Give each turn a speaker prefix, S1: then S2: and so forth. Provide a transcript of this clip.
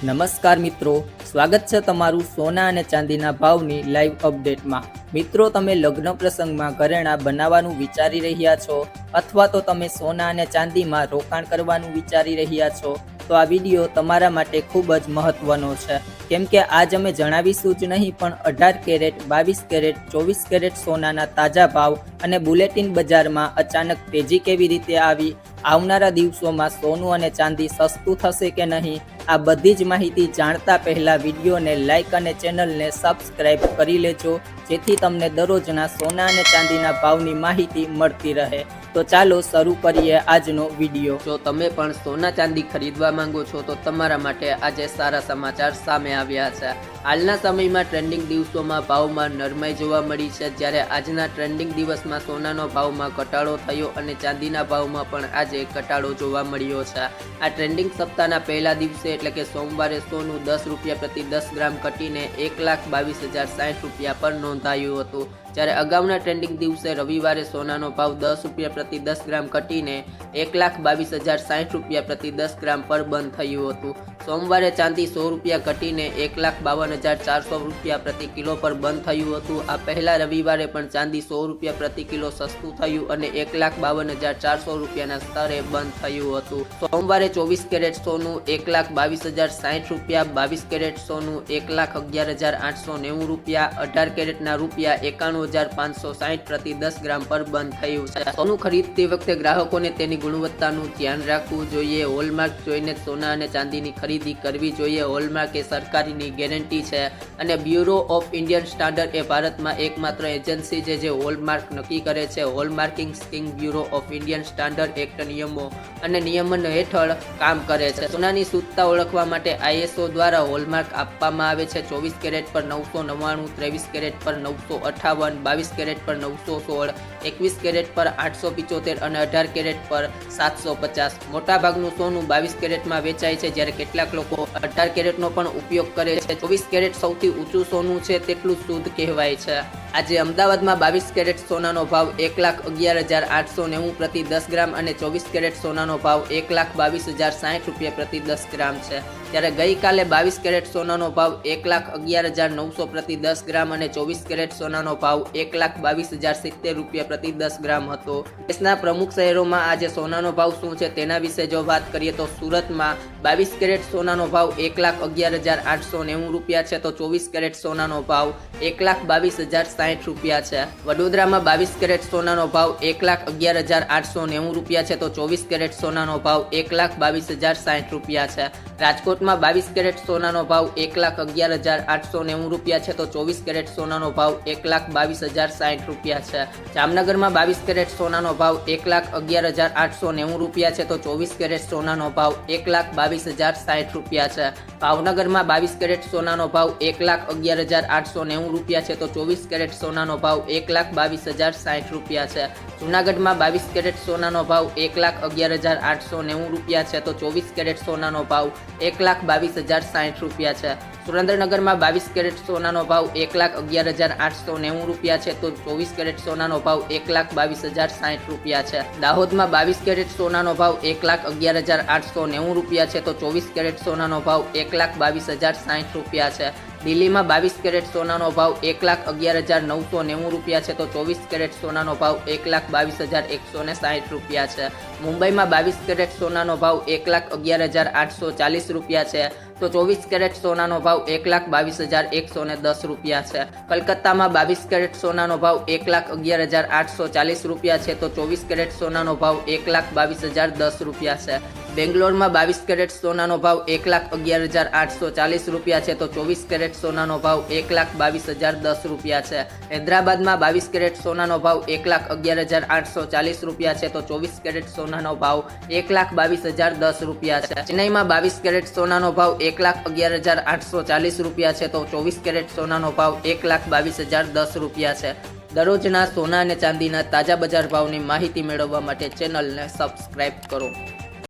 S1: નમસ્કાર મિત્રો, સ્વાગત છે તમારું સોના અને ચાંદીના ભાવની લાઈવ અપડેટમાં। મિત્રો, તમે લગ્ન પ્રસંગમાં ઘરેણાં બનાવવાનું વિચારી રહ્યા છો અથવા તો તમે સોના અને ચાંદીમાં રોકાણ કરવાનું વિચારી રહ્યા છો તો આ વિડીયો તમારા માટે ખૂબ જ મહત્વનો છે, કેમ કે આજ અમે જણાવીશું જ નહીં પણ 18 કેરેટ, 22 કેરેટ, 24 કેરેટ સોનાના તાજા ભાવ અને બુલેટિન બજારમાં અચાનક તેજી કેવી રીતે આવી, આવનારા દિવસોમાં સોનું અને ચાંદી સસ્તું થશે કે નહીં, આ બધી જ માહિતી જાણતા પહેલા વિડીયોને લાઈક અને ચેનલને સબસ્ક્રાઇબ કરી લેજો, જેથી તમને દરરોજના સોના અને ચાંદીના ભાવની માહિતી મળતી રહે। તો ચાલો શરૂ કરીએ આજનો વિડીયો। જો તમે પણ સોના ચાંદી ખરીદવા માંગો છો તો તમારા માટે આજે સારા સમાચાર સામે આવ્યા છે। હાલના સમયમાં ટ્રેન્ડિંગ દિવસોમાં ભાવમાં નરમાઈ જોવા મળી છે, જ્યારે આજના ટ્રેન્ડિંગ દિવસમાં સોનાનો ભાવમાં ઘટાડો થયો અને ચાંદીના ભાવમાં પણ આજે ઘટાડો જોવા મળ્યો છે। આ ટ્રેન્ડિંગ સપ્તાહના પહેલા દિવસે એટલે કે સોમવારે સોનું 10 રૂપિયા પ્રતિ 10 ગ્રામ ઘટીને 1,22,060 રૂપિયા પર નોંધાયું હતું, જ્યારે અગાઉના ટ્રેન્ડિંગ દિવસે રવિવારે સોનાનો ભાવ 10 રૂપિયા પ્રતિ 10 ગ્રામ ઘટીને 1,22,060 રૂપિયા પ્રતિ 10 ગ્રામ પર બંધ થયું હતું। સોમવારે ચાંદી 100 રૂપિયા ઘટીને 1,52,400 રૂપિયા પ્રતિ કિલો પર બંધ થયું હતું। આ પહેલા રવિવારે પણ ચાંદી 100 રૂપિયા પ્રતિ કિલો સસ્તું થયું અને 1,52,400 રૂપિયાના સ્તરે બંધ થયું હતું। સોમવારે 24 કેરેટ સોનું 1,22,060 રૂપિયા, 22 કેરેટ સોનું 1,11,890 રૂપિયા, 18 કેરેટના રૂપિયા 91,560 પ્રતિ 10 ગ્રામ પર બંધ થયું છે। સોનું ખરીદતી વખતે ગ્રાહકોને તેની ગુણવત્તાનું ધ્યાન રાખવું જોઈએ। હોલમાર્ક જોઈને સોના અને ચાંદીની ખરીદી કરવી જોઈએ। હોલમાર્ક એ સરકારીની ગેરંટી છે અને bureau of Indian standard A ભારતમાં એકમાત્ર એજન્સી છે જે હોલમાર્ક નક્કી કરે છે। Hallmarking scheme bureau of Indian standard act નિયમો અને નિયમન હેઠળ કામ કરે છે। સોનાની શુદ્ધતા ઓળખવા માટે ISO દ્વારા હોલમાર્ક આપવામાં આવે છે। 24 કેરેટ પર 999, 23 કેરેટ પર 958, 22 કેરેટ પર 916, 21 કેરેટ પર 875 અને 18 કેરેટ પર 750। મોટાભાગનું સોનું 22 કેરેટમાં વેચાય છે, જ્યારે કેટલાક લોકો 18 કેરેટનો પણ ઉપયોગ કરે છે। 24 કેરેટ સૌથી ઊંચું સોનું છે તેટલું શુદ્ધ કહેવાય છે। આજે અમદાવાદમાં 22 કેરેટ સોનાનો ભાવ 1,11,890 પ્રતિ 10 ગ્રામ અને 24 કેરેટ સોનાનો ભાવ 1,22,060 રૂપિયા પ્રતિ 10 ગ્રામ છે, ત્યારે ગઈકાલે 22 કેરેટ સોનાનો ભાવ 1,11,900 પ્રતિ 10 ગ્રામ અને 24 કેરેટ સોનાનો ભાવ 1,22,070 રૂપિયા પ્રતિ 10 ગ્રામ હતો। દેશના પ્રમુખ શહેરોમાં આજે સોનાનો ભાવ શું છે તેના વિશે જો વાત કરીએ તો સુરતમાં 22 કેરેટ સોનાનો ભાવ 1,11,890 રૂપિયા છે, તો 24 કેરેટ સોનાનો ભાવ 1,22,060 રૂપિયા છે। વડોદરામાં 22 કેરેટ સોનાનો ભાવ 1,11,890 રૂપિયા છે, તો 24 કેરેટ સોનાનો ભાવ 1,22,060 રૂપિયા છે। રાજકોટમાં 22 કેરેટ સોનાનો ભાવ 1,11,890 રૂપિયા છે, તો 24 કેરેટ સોનાનો ભાવ 1,22,060 રૂપિયા છે। જામનગરમાં 22 કેરેટ સોનાનો ભાવ 1,11,890 રૂપિયા છે, તો 24 કેરેટ સોનાનો ભાવ 1,22,060 રૂપિયા છે। ભાવનગરમાં 22 કેરેટ સોનાનો ભાવ 1,11,890 રૂપિયા છે, તો 24 કેરેટ સોનાનો ભાવ 1,22,060 રૂપિયા છે। જૂનાગઢમાં 22 કેરેટ સોનાનો ભાવ 1,11,890 રૂપિયા છે, તો 24 કેરેટ સોનાનો ભાવ 1,22,060 રૂપિયા છે। સુરેન્દ્રનગરમાં 22 કેરેટ સોનાનો ભાવ 1,11,890 રૂપિયા છે, તો 24 કેરેટ સોનાનો ભાવ 1,22,060 રૂપિયા છે। દાહોદમાં 22 કેરેટ સોનાનો ભાવ 1,11,890 રૂપિયા છે, તો 24 કેરેટ સોનાનો ભાવ 1,22,060 રૂપિયા છે। દિલ્હીમાં 22 કેરેટ સોનાનો ભાવ 1,11,990 રૂપિયા છે, તો 24 કેરેટ સોનાનો ભાવ 1,22,160 રૂપિયા છે। મુંબઈમાં 22 કેરેટ સોનાનો ભાવ 1,11,840 રૂપિયા છે, તો 24 કેરેટ સોનાનો ભાવ 1,22,110 રૂપિયા છે। કલકત્તામાં 22 કેરેટ સોનાનો ભાવ 1,11,840 રૂપિયા છે, તો 24 કેરેટ સોનાનો ભાવ 1,22,010 રૂપિયા છે। બેંગ્લોરમાં 22 કેરેટ સોનાનો ભાવ 1,11,840 રૂપિયા છે, તો 24 કેરેટ સોનાનો ભાવ 1,22,010 રૂપિયા છે। હૈદરાબાદમાં 22 કેરેટ સોનાનો ભાવ 1,11,840 રૂપિયા છે, તો 24 કેરેટ સોનાનો ભાવ 1,22,010 રૂપિયા છે। ચેન્નઈમાં 22 કેરેટ સોનાનો ભાવ 1,11,840 રૂપિયા છે, તો 24 કેરેટ સોનાનો ભાવ 1,22,010 રૂપિયા છે। દરરોજના સોના અને ચાંદીના તાજા બજાર ભાવની માહિતી મેળવવા માટે ચેનલને સબસ્ક્રાઇબ કરો।